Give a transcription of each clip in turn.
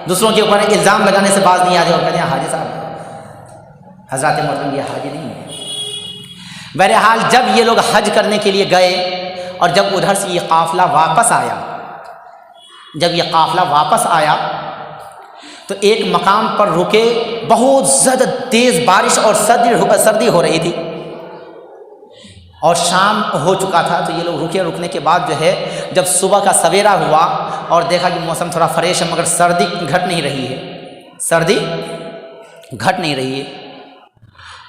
دوسروں کے اوپر الزام لگانے سے باز نہیں آتے اور کہتے ہیں حاجی صاحب، حضرات محترم یہ حاجی نہیں ہے۔ بہرحال جب یہ لوگ حج کرنے کے لیے گئے اور جب ادھر سے یہ قافلہ واپس آیا، جب یہ قافلہ واپس آیا تو ایک مقام پر رکے، بہت زیادہ تیز بارش اور سردی ہو رہی تھی اور شام ہو چکا تھا، تو یہ لوگ رکے۔ رکنے کے بعد جو ہے جب صبح کا سویرا ہوا اور دیکھا کہ موسم تھوڑا فریش ہے مگر سردی گھٹ نہیں رہی ہے، سردی گھٹ نہیں رہی ہے۔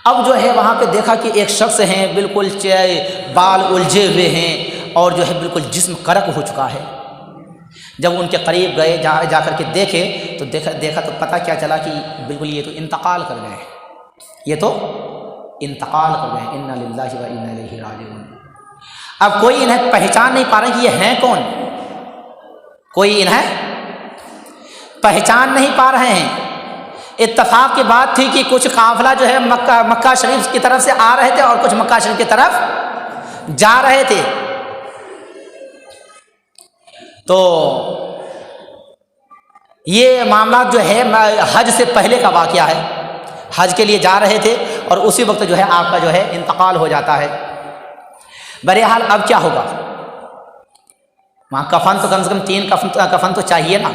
اب جو ہے وہاں پہ دیکھا کہ ایک شخص ہیں بالکل بال الجھے ہوئے ہیں اور جو ہے بالکل جسم کرک ہو چکا ہے۔ جب ان کے قریب گئے، جا کر کے دیکھے تو دیکھا تو پتہ کیا چلا کہ بالکل یہ تو انتقال کر گئے، یہ تو انتقال کر گئے۔ انا للہ و انا الیہ راجعون۔ اب کوئی انہیں پہچان نہیں پا رہے کہ یہ ہیں کون، کوئی انہیں پہچان نہیں پا رہے ہیں۔ اتفاق کی بات تھی کہ کچھ قافلہ جو ہے مکہ شریف کی طرف سے آ رہے تھے اور کچھ مکہ شریف کی طرف جا رہے تھے۔ تو یہ معاملات جو ہے حج سے پہلے کا واقعہ ہے، حج کے لیے جا رہے تھے اور اسی وقت جو ہے آپ کا جو ہے انتقال ہو جاتا ہے۔ بہرحال اب کیا ہوگا، وہاں کفن تو کم سے کم 3 کفن تو چاہیے نا۔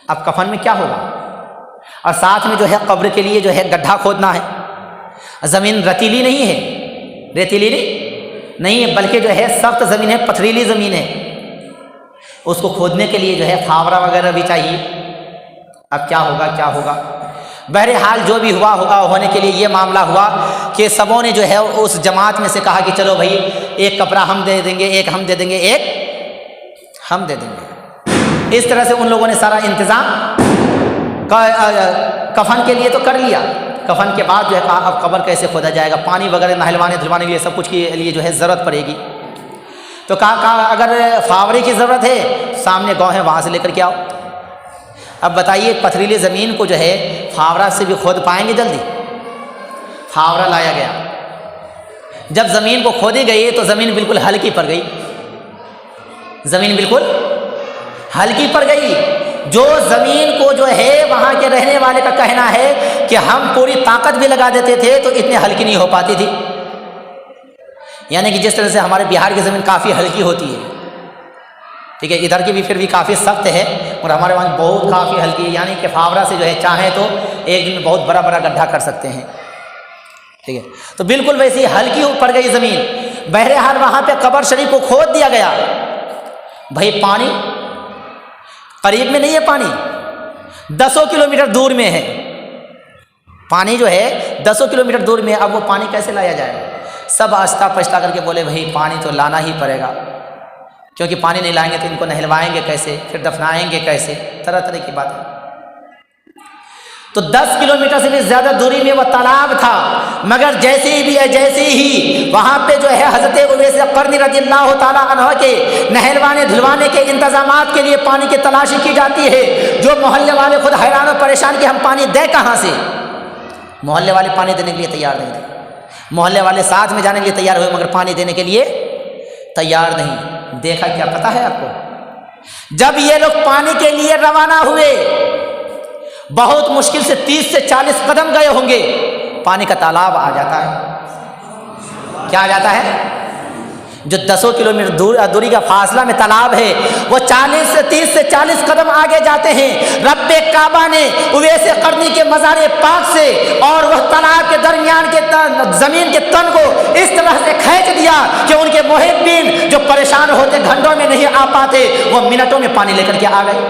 اب کفن میں کیا ہوگا، اور ساتھ میں جو ہے قبر کے لیے جو ہے گڈھا کھودنا ہے۔ زمین رتیلی نہیں ہے، ریتیلی نہیں ہے بلکہ جو ہے سخت زمین ہے، پتھریلی زمین ہے، اس کو کھودنے کے لیے جو ہے فاورا وغیرہ بھی چاہیے۔ اب کیا ہوگا کیا ہوگا، بہرحال جو بھی ہوا ہونے کے لیے یہ معاملہ ہوا کہ سبوں نے جو ہے اس جماعت میں سے کہا کہ چلو بھائی ایک کپڑا ہم دے دیں گے، ایک ہم دے دیں گے، ایک ہم دے دیں گے۔ اس طرح سے ان لوگوں نے سارا انتظام کفن کے لیے تو کر لیا۔ کفن کے بعد جو ہے کہا اب قبر کیسے کھودا جائے گا، پانی وغیرہ نہلوانے دھلوانے کے لیے سب کچھ کے لیے جو ہے ضرورت پڑے گی۔ تو کہا اگر فاورے کی ضرورت ہے سامنے گاؤں ہے وہاں سے لے کر کے آؤ۔ اب بتائیے پتھریلی زمین کو جو ہے فاورا سے بھی کھود پائیں گے جلدی؟ فاورا لایا گیا، جب زمین کو کھودی گئی تو زمین بالکل ہلکی پڑ گئی، زمین بالکل ہلکی پڑ گئی۔ جو زمین کو جو ہے وہاں کے رہنے والے کا کہنا ہے کہ ہم پوری طاقت بھی لگا دیتے تھے تو اتنی ہلکی نہیں ہو پاتی تھی، یعنی کہ جس طرح سے ہمارے بہار کی زمین کافی ہلکی ہوتی ہے، ٹھیک ہے، ادھر کی بھی پھر بھی کافی سخت ہے اور ہمارے وہاں بہت کافی ہلکی ہے، یعنی کہ فاورا سے جو ہے چاہیں تو ایک دن میں بہت بڑا بڑا گڈھا کر سکتے ہیں، ٹھیک ہے۔ تو بالکل ویسی ہلکی پڑ گئی زمین۔ بہرحال وہاں پہ قبر شریف کو کھود دیا گیا۔ بھائی پانی قریب میں نہیں ہے، پانی 10 کلومیٹر دور میں ہے، پانی جو ہے 10 کلومیٹر دور میں ہے۔ اب وہ پانی کیسے لایا جائے؟ سب آہستہ پہستہ کر کے بولے بھائی پانی تو لانا ہی پڑے گا، کیونکہ پانی نہیں لائیں گے تو ان کو نہلوائیں گے کیسے، پھر دفنائیں گے کیسے، طرح طرح کی باتیں۔ تو 10 کلومیٹر سے بھی زیادہ دوری میں وہ تالاب تھا، مگر جیسے ہی وہاں پہ جو ہے حضرت اویس قرنی رضی اللہ تعالیٰ عنہ کے نہلوانے دھلوانے کے انتظامات کے لیے پانی کی تلاشی کی جاتی ہے، جو محلے والے خود حیران و پریشان کہ ہم پانی دیں کہاں سے۔ محلے والے پانی دینے کے لیے تیار نہیں تھے، محلے والے ساتھ میں جانے کے لیے تیار ہوئے مگر پانی دینے کے لیے تیار نہیں۔ دیکھا کیا پتہ ہے آپ کو، جب یہ لوگ پانی کے لیے روانہ ہوئے بہت مشکل سے 30 سے 40 قدم گئے ہوں گے، پانی کا تالاب آ جاتا ہے۔ کیا آ جاتا ہے؟ جو 10 کلومیٹر دوری کا فاصلہ میں تالاب ہے وہ 30 سے 40 قدم آگے جاتے ہیں۔ رب کعبہ نے اویس قرنی کے مزار پاک سے اور وہ تالاب کے درمیان کے زمین کے تن کو اس طرح سے کھینچ دیا کہ ان کے محبین جو پریشان ہوتے گھنٹوں میں نہیں آ پاتے وہ منٹوں میں پانی لے کر کے آ گئے،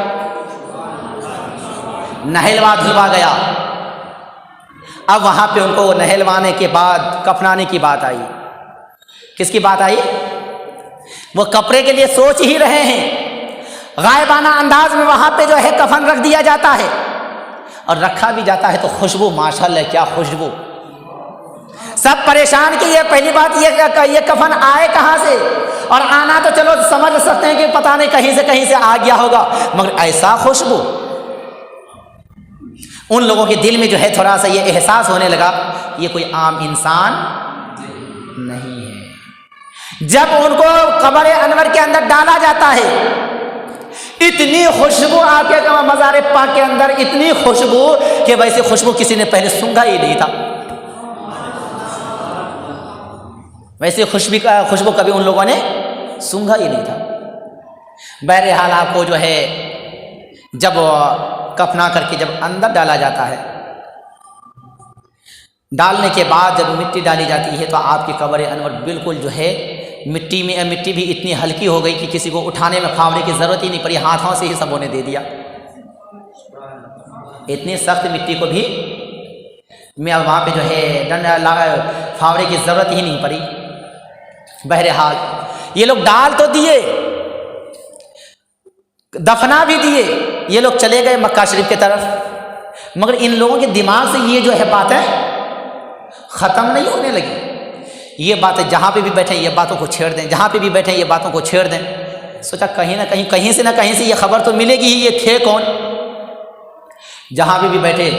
نہلوا دھلوا گیا۔ اب وہاں پہ ان کو نہلوانے کے بعد کفنانے کی بات آئی۔ کس کی بات آئی؟ وہ کپڑے کے لیے سوچ ہی رہے ہیں، غائبانہ انداز میں وہاں پہ جو ہے کفن رکھ دیا جاتا ہے اور رکھا بھی جاتا ہے تو خوشبو، ماشاءاللہ کیا خوشبو، سب پریشان کہ یہ پہلی بات یہ کفن آئے کہاں سے، اور آنا تو چلو سمجھ سکتے ہیں کہ پتہ نہیں کہیں سے آ گیا ہوگا، مگر ایسا خوشبو۔ ان لوگوں کے دل میں جو ہے تھوڑا سا یہ احساس ہونے لگا یہ کوئی عام انسان نہیں ہے۔ جب ان کو قبر انور کے اندر ڈالا جاتا ہے، اتنی خوشبو آپ کے مزار پاک کے اندر، اتنی خوشبو کہ ویسے خوشبو کسی نے پہلے سونگھا ہی نہیں تھا، ویسے خوشبو کبھی ان لوگوں نے سونگھا ہی نہیں تھا۔ بہرحال آپ کو جو ہے جب کفنا کر کے جب اندر ڈالا جاتا ہے، ڈالنے کے بعد جب مٹی ڈالی جاتی ہے تو آپ کی قبر انور بالکل جو ہے مٹی بھی اتنی ہلکی ہو گئی کہ کسی کو اٹھانے میں پھاوڑے کی ضرورت ہی نہیں پڑی، ہاتھوں سے ہی سبوں نے دے دیا، اتنی سخت مٹی کو بھی وہاں پہ جو ہے پھاوڑے کی ضرورت ہی نہیں پڑی۔ بہرحال یہ لوگ ڈال تو دیے، دفنا بھی دیے، یہ لوگ چلے گئے مکہ شریف کی طرف، مگر ان لوگوں کے دماغ سے یہ جو ہے باتیں ختم نہیں ہونے لگی۔ یہ باتیں جہاں پہ بھی بیٹھیں یہ باتوں کو چھیڑ دیں، جہاں پہ بھی بیٹھیں یہ باتوں کو چھیڑ دیں۔ سوچا کہیں نہ کہیں سے یہ خبر تو ملے گی ہی، یہ تھے کون؟ جہاں پہ بھی بیٹھے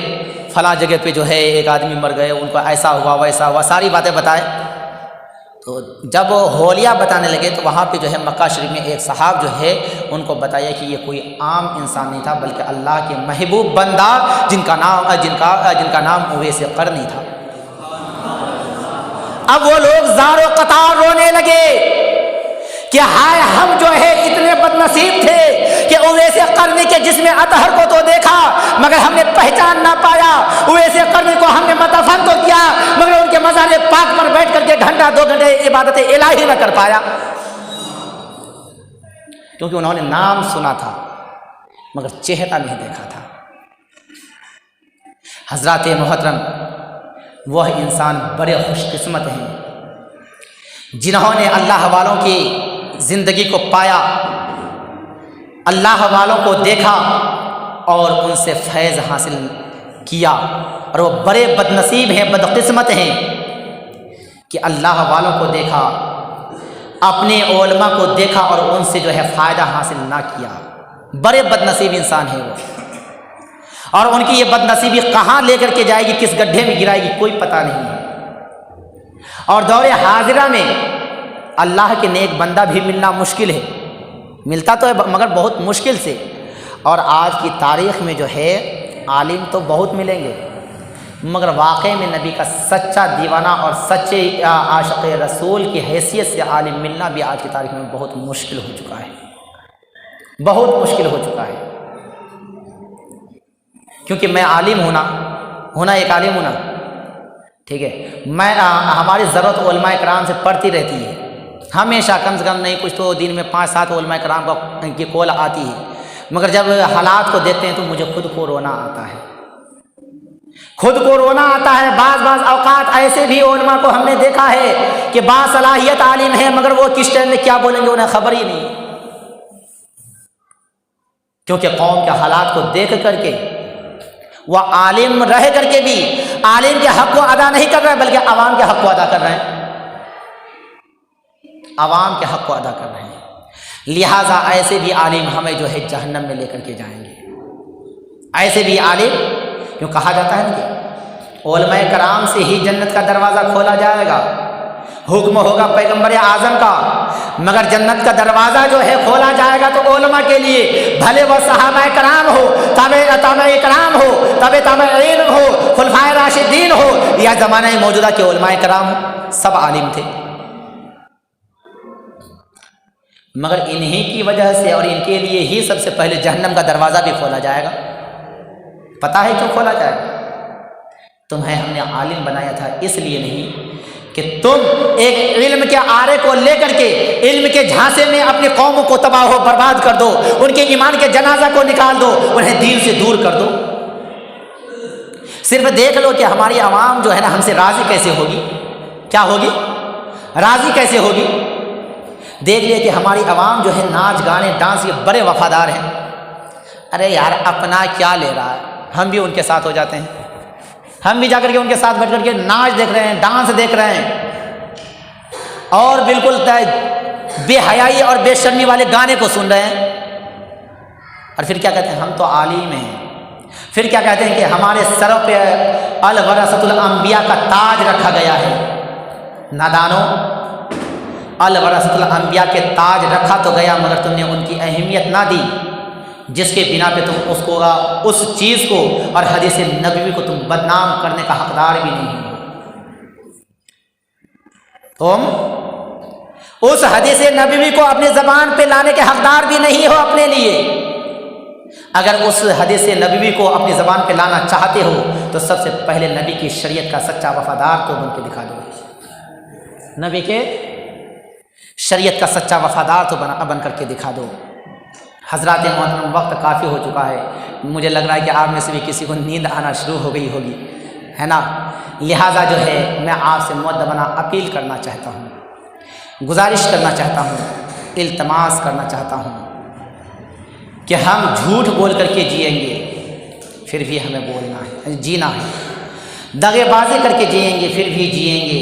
فلاں جگہ پہ جو ہے ایک آدمی مر گئے، ان کو ایسا ہوا ویسا ہوا، ساری باتیں بتائے۔ تو جب ہولیا بتانے لگے تو وہاں پہ جو ہے مکہ شریف میں ایک صاحب جو ہے ان کو بتایا کہ یہ کوئی عام انسان نہیں تھا بلکہ اللہ کے محبوب بندہ جن کا نام اویس قرنی تھا۔ اب وہ لوگ زار و قطار رونے لگے کہ ہائے ہم جو ہے اتنے بد نصیب تھے کہ اویس قرنی کے جسم اطہر کو تو دیکھا مگر ہم نے پہچان نہ پایا، اویس قرنی کو ہم نے مدفن تو کیا مگر ان کے مزار پاک پر بیٹھ کر کے گھنٹہ 2 گھنٹے عبادت الہی نہ کر پایا، کیونکہ انہوں نے نام سنا تھا مگر چہرہ نہیں دیکھا تھا۔ حضرات محترم، وہ انسان بڑے خوش قسمت ہیں جنہوں نے اللہ والوں کی زندگی کو پایا، اللہ والوں کو دیکھا اور ان سے فیض حاصل کیا، اور وہ بڑے بد نصیب ہیں، بدقسمت ہیں کہ اللہ والوں کو دیکھا، اپنے علماء کو دیکھا اور ان سے جو ہے فائدہ حاصل نہ کیا۔ بڑے بد نصیب انسان ہیں وہ، اور ان کی یہ بد نصیبی کہاں لے کر کے جائے گی، کس گڈھے میں گرائے گی کوئی پتہ نہیں ہے۔ اور دور حاضرہ میں اللہ کے نیک بندہ بھی ملنا مشکل ہے، ملتا تو ہے مگر بہت مشکل سے، اور آج کی تاریخ میں جو ہے عالم تو بہت ملیں گے مگر واقعی میں نبی کا سچا دیوانہ اور سچے عاشق رسول کی حیثیت سے عالم ملنا بھی آج کی تاریخ میں بہت مشکل ہو چکا ہے، بہت مشکل ہو چکا ہے۔ کیونکہ میں عالم ہونا ایک عالم ہونا ٹھیک ہے، میں ہماری ضرورت علماء کرام سے پڑتی رہتی ہے ہمیشہ، کم سے کم نہیں کچھ تو دن میں 5-7 علماء کرام کی کال آتی ہے، مگر جب حالات کو دیکھتے ہیں تو مجھے خود کو رونا آتا ہے، خود کو رونا آتا ہے۔ بعض اوقات ایسے بھی علماء کو ہم نے دیکھا ہے کہ باصلاحیت عالم ہے مگر وہ کس ٹائم میں کیا بولیں گے انہیں خبر ہی نہیں، کیونکہ قوم کے حالات کو دیکھ کر کے وہ عالم رہ کر کے بھی عالم کے حق کو ادا نہیں کر رہے بلکہ عوام کے حق کو ادا کر رہے ہیں، عوام کے حق کو ادا کر رہے ہیں۔ لہٰذا ایسے بھی عالم ہمیں جو ہے جہنم میں لے کر کے جائیں گے، ایسے بھی عالم، کیوں کہا جاتا ہے کہ علماء کرام سے ہی جنت کا دروازہ کھولا جائے گا، حکم ہوگا پیغمبر اعظم کا، مگر جنت کا دروازہ جو ہے کھولا جائے گا تو علماء کے لیے، بھلے وہ صحابہ کرام ہو، تابع کرام ہو، تابعین ہو، خلفائے راشدین ہو یا زمانہ موجودہ کے علماء کرام ہو، سب عالم تھے، مگر انہی کی وجہ سے اور ان کے لیے ہی سب سے پہلے جہنم کا دروازہ بھی کھولا جائے گا۔ پتہ ہے کیوں کھولا جائے گا؟ تمہیں ہم نے عالم بنایا تھا اس لیے نہیں کہ تم ایک علم کے آرے کو لے کر کے علم کے جھانسے میں اپنی قوموں کو تباہ و برباد کر دو، ان کے ایمان کے جنازہ کو نکال دو، انہیں دین سے دور کر دو۔ صرف دیکھ لو کہ ہماری عوام جو ہے نا ہم سے راضی کیسے ہوگی، کیا ہوگی، راضی کیسے ہوگی۔ دیکھ لیا کہ ہماری عوام جو ہے ناچ گانے ڈانس کے بڑے وفادار ہیں، ارے یار اپنا کیا لے رہا ہے، ہم بھی ان کے ساتھ ہو جاتے ہیں، ہم بھی جا کر کے ان کے ساتھ بیٹھ کر کے ناچ دیکھ رہے ہیں، ڈانس دیکھ رہے ہیں، اور بالکل بے حیائی اور بے شرمی والے گانے کو سن رہے ہیں، اور پھر کیا کہتے ہیں ہم تو عالم ہیں، پھر کیا کہتے ہیں کہ ہمارے سروں پہ الورثۃ الانبیاء کا تاج رکھا گیا ہے۔ نادانو، الورثۃ الانبیاء کے تاج رکھا تو گیا مگر تم نے ان کی اہمیت نہ دی، جس کے بنا پہ تم اس چیز کو اور حدیث نبوی کو تم بدنام کرنے کا حقدار بھی نہیں ہو۔ تم اس حدیث نبوی کو اپنی زبان پہ لانے کے حقدار بھی نہیں ہو اپنے لیے۔ اگر اس حدیث نبوی کو اپنی زبان پہ لانا چاہتے ہو تو سب سے پہلے نبی کی شریعت کا سچا وفادار تو بن کے دکھا دو، نبی کے شریعت کا سچا وفادار تو بن کر کے دکھا دو۔ حضرات محترم، وقت کافی ہو چکا ہے، مجھے لگ رہا ہے کہ آپ میں سے بھی کسی کو نیند آنا شروع ہو گئی ہوگی، ہے نا؟ لہٰذا جو ہے میں آپ سے مؤدبانہ اپیل کرنا چاہتا ہوں، گزارش کرنا چاہتا ہوں، التماس کرنا چاہتا ہوں کہ ہم جھوٹ بول کر کے جئیں گے پھر بھی ہمیں بولنا ہے، جینا ہے، دغے بازی کر کے جئیں گے پھر بھی جئیں گے،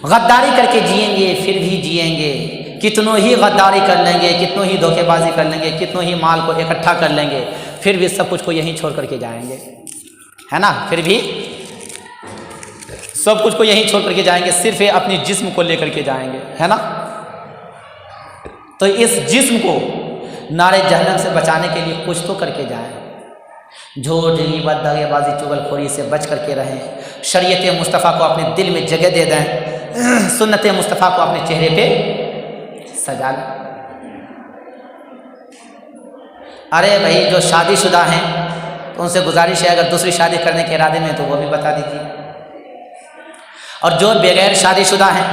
غداری کر کے جئیں گے پھر بھی جئیں گے، کتنوں ہی غداری کر لیں گے، کتنوں ہی دھوکے بازی کر لیں گے، کتنوں ہی مال کو اکٹھا کر لیں گے، پھر بھی سب کچھ کو یہیں چھوڑ کر کے جائیں گے، ہے نا؟ پھر بھی سب کچھ کو یہیں چھوڑ کر کے جائیں گے، صرف اپنی جسم کو لے کر کے جائیں گے، ہے نا؟ تو اس جسم کو نار جہنم سے بچانے کے لیے کچھ تو کر کے جائیں، جھوٹ غیبت دغے بازی چغل خوری سے بچ کر کے رہیں، شریعت مصطفیٰ کو اپنے دل میں جگہ دے دیں، سنت مصطفیٰ کو اپنے چہرے پہ سجا لیں۔ ارے بھائی جو شادی شدہ ہیں تو ان سے گزارش ہے اگر دوسری شادی کرنے کے ارادے میں تو وہ بھی بتا دیجیے، اور جو بغیر شادی شدہ ہیں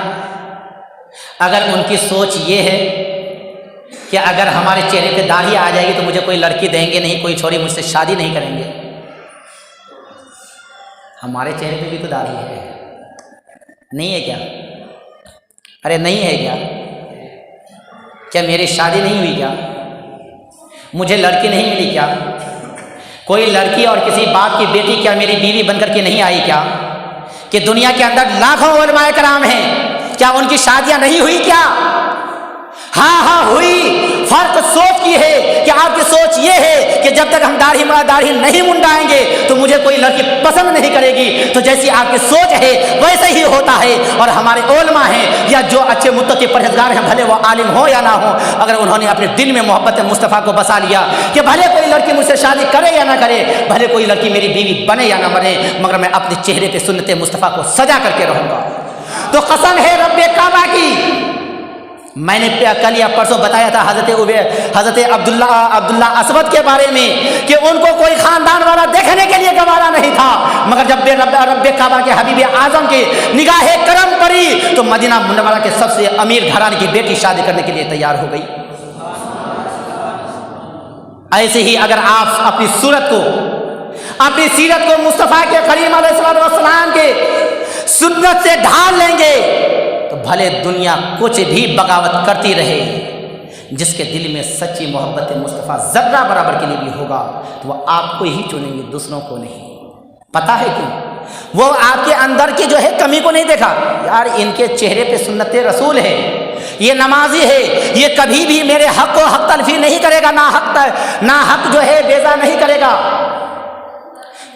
اگر ان کی سوچ یہ ہے کہ اگر ہمارے چہرے پہ داڑھی آ جائے گی تو مجھے کوئی لڑکی دیں گے نہیں، کوئی چھوڑی مجھ سے شادی نہیں کریں گے، ہمارے چہرے پہ بھی تو داڑھی ہے، نہیں ہے کیا؟ ارے نہیں ہے کیا؟ کیا میری شادی نہیں ہوئی کیا؟ مجھے لڑکی نہیں ملی کیا؟ کوئی لڑکی اور کسی باپ کی بیٹی کیا میری بیوی بن کر کے نہیں آئی کیا؟ کہ دنیا کے اندر لاکھوں علماء کرام ہیں، کیا ان کی شادیاں نہیں ہوئی کیا؟ ہاں ہوئی، فرق سوچ کی ہے کہ آپ کی سوچ یہ ہے کہ جب تک ہم داڑھی نہیں منڈائیں گے تو مجھے کوئی لڑکی پسند نہیں کرے گی، تو جیسی آپ کی سوچ ہے ویسے ہی ہوتا ہے۔ اور ہمارے علماء ہیں یا جو اچھے متقی پرہیزگار ہیں، بھلے وہ عالم ہو یا نہ ہو، اگر انہوں نے اپنے دل میں محبت مصطفیٰ کو بسا لیا کہ بھلے کوئی لڑکی مجھ سے شادی کرے یا نہ کرے، بھلے کوئی لڑکی میری بیوی بنے یا نہ بنے، مگر میں اپنے چہرے پہ سنت مصطفیٰ کو سجا کر کے رہوں گا۔ تو قسم ہے رب کعبہ کی، میں نے کل یا پرسوں بتایا تھا حضرت عبداللہ اسود کے بارے میں کہ ان کو کوئی خاندان والا دیکھنے کے لیے گوارا نہیں تھا، مگر جب رب کعبہ کے حبیب اعظم کی نگاہ کرم پڑی تو مدینہ منورہ کے سب سے امیر گھرانے کی بیٹی شادی کرنے کے لیے تیار ہو گئی۔ ایسے ہی اگر آپ اپنی صورت کو، اپنی سیرت کو مصطفیٰ کے کریم علیہ السلام کے سنت سے ڈھال لیں گے تو بھلے دنیا کچھ بھی بغاوت کرتی رہے، جس کے دل میں سچی محبت مصطفیٰ ذرہ برابر کے لیے بھی ہوگا تو وہ آپ کو ہی چنیں گے، دوسروں کو نہیں۔ پتہ ہے کیوں؟ وہ آپ کے اندر کی جو ہے کمی کو نہیں دیکھا، یار ان کے چہرے پہ سنت رسول ہے، یہ نمازی ہے، یہ کبھی بھی میرے حق کو حق تلفی نہیں کرے گا، نہ حق جو ہے بیزا نہیں کرے گا،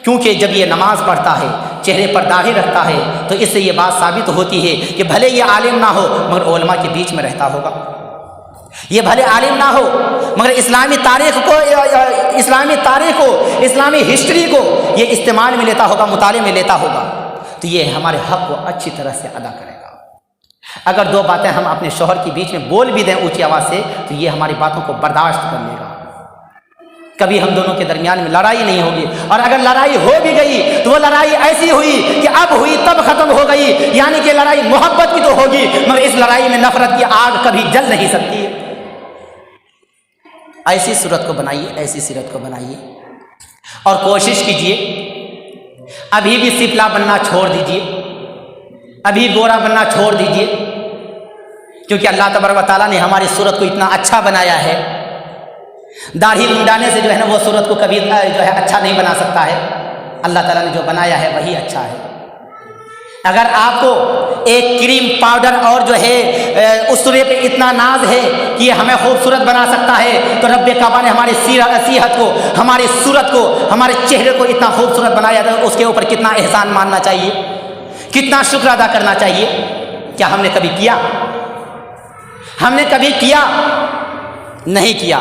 کیونکہ جب یہ نماز پڑھتا ہے، چہرے پر داڑھی رکھتا ہے، تو اس سے یہ بات ثابت ہوتی ہے کہ بھلے یہ عالم نہ ہو مگر علماء کے بیچ میں رہتا ہوگا، یہ بھلے عالم نہ ہو مگر اسلامی تاریخ کو، اسلامی ہسٹری کو یہ استعمال میں لیتا ہوگا، مطالعے میں لیتا ہوگا، تو یہ ہمارے حق کو اچھی طرح سے ادا کرے گا۔ اگر دو باتیں ہم اپنے شوہر کے بیچ میں بول بھی دیں اونچی آواز سے تو یہ ہماری باتوں کو برداشت کر لے گا، کبھی ہم دونوں کے درمیان میں لڑائی نہیں ہوگی، اور اگر لڑائی ہو بھی گئی تو وہ لڑائی ایسی ہوئی کہ اب ہوئی تب ختم ہو گئی، یعنی کہ لڑائی محبت کی تو ہوگی مگر اس لڑائی میں نفرت کی آگ کبھی جل نہیں سکتی۔ ایسی صورت کو بنائیے، ایسی سیرت کو بنائیے، اور کوشش کیجئے ابھی بھی سپلا بننا چھوڑ دیجئے، ابھی گورا بننا چھوڑ دیجئے، کیونکہ اللہ تبارک و تعالیٰ نے ہماری صورت کو اتنا اچھا بنایا ہے، داڑھی منڈانے سے جو ہے نا وہ صورت کو کبھی جو ہے اچھا نہیں بنا سکتا ہے، اللہ تعالیٰ نے جو بنایا ہے وہی اچھا ہے۔ اگر آپ کو ایک کریم پاؤڈر اور جو ہے اسطورے پہ اتنا ناز ہے کہ یہ ہمیں خوبصورت بنا سکتا ہے، تو رب کعبہ نے ہماری صحت کو، ہماری صورت کو، ہمارے چہرے کو اتنا خوبصورت بنایا تھا، اس کے اوپر کتنا احسان ماننا چاہیے، کتنا شکر ادا کرنا چاہیے۔ کیا ہم نے کبھی کیا؟ ہم نے کبھی کیا؟ نہیں کیا۔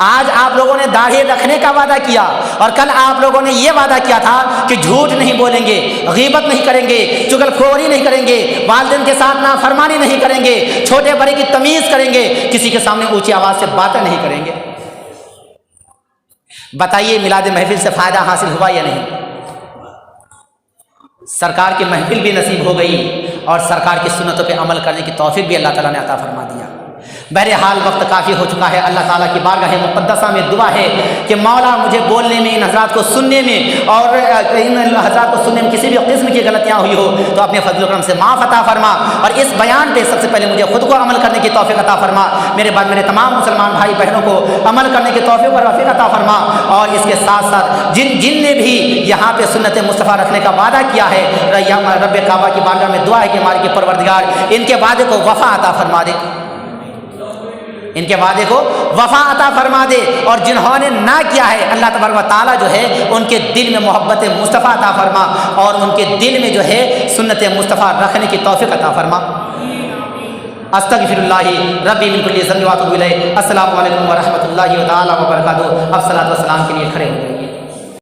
آج آپ لوگوں نے داڑھی رکھنے کا وعدہ کیا اور کل آپ لوگوں نے یہ وعدہ کیا تھا کہ جھوٹ نہیں بولیں گے، غیبت نہیں کریں گے، چغل خوری نہیں کریں گے، والدین کے ساتھ نافرمانی نہیں کریں گے، چھوٹے بڑے کی تمیز کریں گے، کسی کے سامنے اونچی آواز سے باتیں نہیں کریں گے۔ بتائیے میلاد محفل سے فائدہ حاصل ہوا یا نہیں؟ سرکار کی محفل بھی نصیب ہو گئی اور سرکار کی سنتوں پہ عمل کرنے کی توفیق بھی اللہ تعالیٰ نے عطا فرما دیا۔ بہرحال وقت کافی ہو چکا ہے، اللہ تعالیٰ کی بارگاہ مقدسہ میں دعا ہے کہ مولا مجھے بولنے میں، ان حضرات کو سننے میں اور ان حضرات کو سننے میں کسی بھی قسم کی غلطیاں ہوئی ہو تو اپنے فضل و کرم سے معاف عطا فرما، اور اس بیان پہ سب سے پہلے مجھے خود کو عمل کرنے کی توفیق عطا فرما، میرے بعد میرے تمام مسلمان بھائی بہنوں کو عمل کرنے کی توفیق اور رفیق عطا فرما، اور اس کے ساتھ ساتھ جن نے بھی یہاں پہ سنت مصطفیٰ رکھنے کا وعدہ کیا ہے، رب کعبہ کی بارگاہ میں دعا ہے کہ مالک پروردگار ان کے وعدے کو وفا عطا فرما دے، ان کے وعدے کو وفا عطا فرما دے، اور جنہوں نے نہ کیا ہے اللہ تبارک و تعالیٰ جو ہے ان کے دل میں محبت مصطفیٰ عطا فرما، اور ان کے دل میں جو ہے سنت مصطفیٰ رکھنے کی توفیق عطا فرما۔ استغفر اللہ ربی من کل ذنب واتوب الیہ۔ السلام علیکم ورحمۃ اللہ تعالیٰ وبرکاتہ۔ اب صلاۃ و سلام کے لیے کھڑے ہو گئے۔